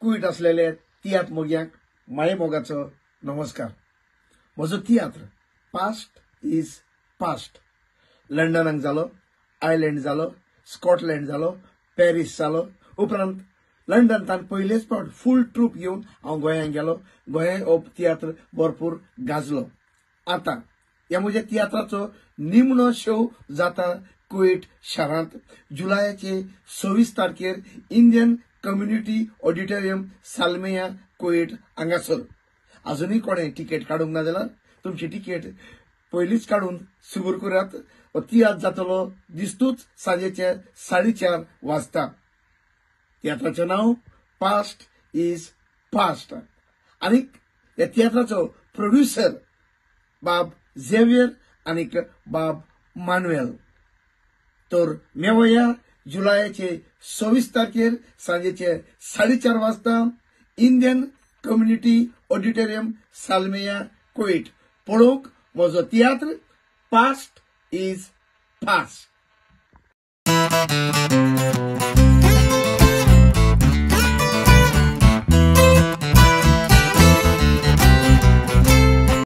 कुईट असलेले तियात्र मोग्यांक माये मोगाचो नमस्कार. म्हजो तियात्र पास्ट इज पास्ट. लंडनाक जालो, आयर्लंड जालो, स्कॉटलंड जालो, पॅरिस जालो. उपरांत लंडनांत पयलेच फावट फूल ट्रूप घेवन हांव गोंयांत गेलो. गोंयांत हो तियात्र भरपूर गाजलो. आतां ह्या म्हज्या तियात्राचो निमणो शो जाता कुवेट शारांत जुलयाचे 26 तारखेर इंडियन कम्युनिटी ऑडिटोरियम सालमेया कुवेट हांगासर. अजुनूय कोणें तिकेट काडूंक ना जाल्यार तुमची तिकेट पयलींच काडून सुगूर करात. तियात्र जातलो दिसतूच सांजेचे 4:30 वाजता. तियात्राचें नांव पास्ट इज पास्ट. आनीक ह्या तियात्राचो प्रोड्युसर बाब झेवियर आनीक बाब मानुएल. तर मेवया जुलयाचे 26 तारखेर सांजेचे 4:30 वाजता इंडियन कम्युनिटी ऑडिटोरियम सालमेया कुवेट पळोवंक म्हजो तियात्र पास्ट इज पास्ट.